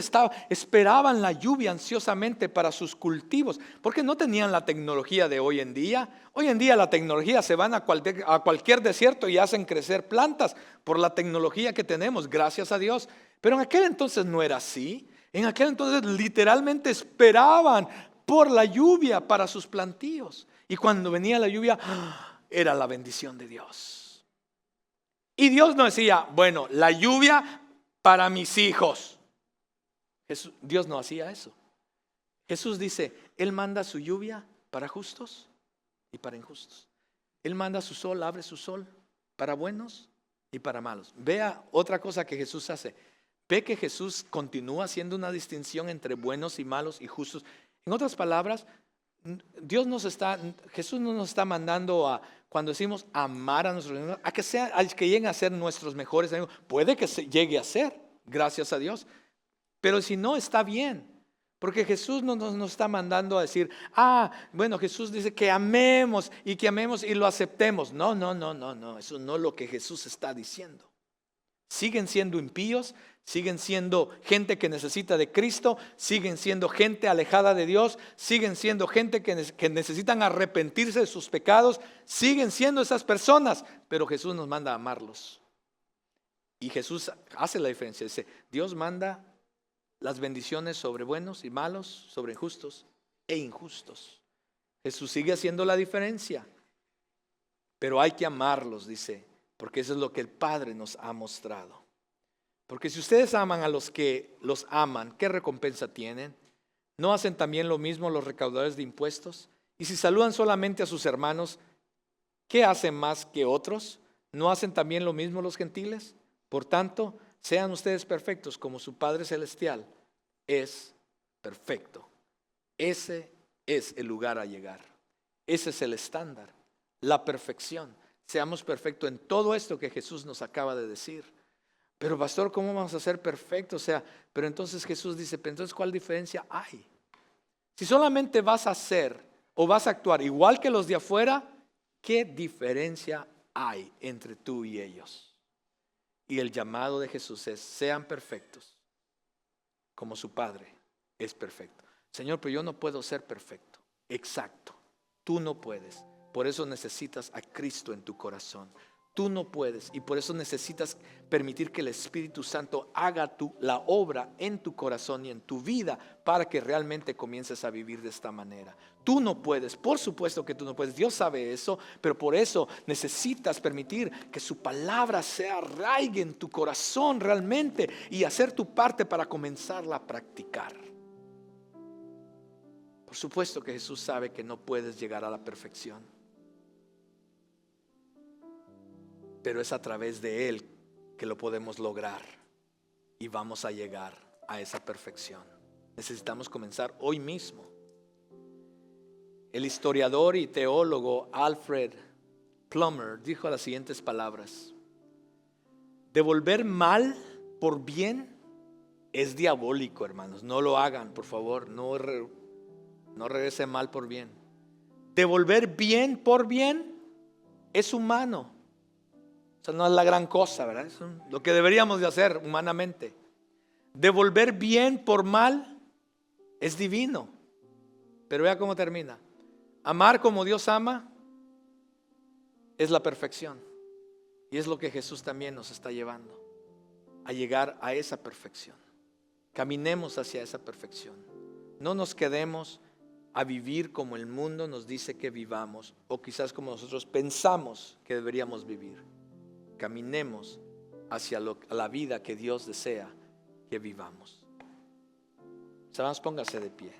esperaban la lluvia ansiosamente para sus cultivos, porque no tenían la tecnología de hoy en día. Hoy en día la tecnología, se van a cualquier desierto y hacen crecer plantas por la tecnología que tenemos, gracias a Dios. Pero en aquel entonces no era así. En aquel entonces literalmente esperaban por la lluvia para sus plantíos. Y cuando venía la lluvia, era la bendición de Dios. Y Dios no decía, bueno, la lluvia para mis hijos. Dios no hacía eso. Jesús dice, Él manda su lluvia para justos y para injustos. Él manda su sol, abre su sol para buenos y para malos. Vea otra cosa que Jesús hace. Ve que Jesús continúa haciendo una distinción entre buenos y malos y justos. En otras palabras, Jesús no nos está mandando cuando decimos amar a nuestros enemigos, a que lleguen a ser nuestros mejores amigos. Puede que se llegue a ser, gracias a Dios. Pero si no, está bien. Porque Jesús no nos está mandando a decir, bueno, Jesús dice que amemos y lo aceptemos. No, eso no es lo que Jesús está diciendo. Siguen siendo impíos, siguen siendo gente que necesita de Cristo, siguen siendo gente alejada de Dios, siguen siendo gente que necesitan arrepentirse de sus pecados, siguen siendo esas personas, pero Jesús nos manda a amarlos. Y Jesús hace la diferencia, dice, Dios manda las bendiciones sobre buenos y malos, sobre justos e injustos. Jesús sigue haciendo la diferencia, pero hay que amarlos, dice. Porque eso es lo que el Padre nos ha mostrado. Porque si ustedes aman a los que los aman, ¿qué recompensa tienen? ¿No hacen también lo mismo los recaudadores de impuestos? Y si saludan solamente a sus hermanos, ¿qué hacen más que otros? ¿No hacen también lo mismo los gentiles? Por tanto, sean ustedes perfectos como su Padre Celestial es perfecto. Ese es el lugar a llegar. Ese es el estándar, la perfección. Seamos perfectos en todo esto que Jesús nos acaba de decir. Pero pastor, ¿cómo vamos a ser perfectos? Pero entonces Jesús dice, pero entonces ¿cuál diferencia hay? Si solamente vas a hacer o vas a actuar igual que los de afuera, ¿qué diferencia hay entre tú y ellos? Y el llamado de Jesús es, sean perfectos como su Padre es perfecto. Señor, pero yo no puedo ser perfecto. Exacto, tú no puedes. Por eso necesitas a Cristo en tu corazón. Tú no puedes, y por eso necesitas permitir que el Espíritu Santo haga la obra en tu corazón y en tu vida para que realmente comiences a vivir de esta manera. Tú no puedes, por supuesto que tú no puedes, Dios sabe eso, pero por eso necesitas permitir que su palabra se arraigue en tu corazón realmente y hacer tu parte para comenzarla a practicar. Por supuesto que Jesús sabe que no puedes llegar a la perfección, pero es a través de Él que lo podemos lograr y vamos a llegar a esa perfección. Necesitamos comenzar hoy mismo. El historiador y teólogo Alfred Plummer dijo las siguientes palabras: devolver mal por bien es diabólico, hermanos. No lo hagan, por favor. No regrese mal por bien. Devolver bien por bien es humano. O sea, no es la gran cosa, ¿verdad? Es lo que deberíamos de hacer humanamente. Devolver bien por mal es divino. Pero vea cómo termina. Amar como Dios ama es la perfección. Y es lo que Jesús también nos está llevando, a llegar a esa perfección. Caminemos hacia esa perfección. No nos quedemos a vivir como el mundo nos dice que vivamos, o quizás como nosotros pensamos que deberíamos vivir. Caminemos hacia la vida que Dios desea que vivamos. Hermanos, póngase de pie.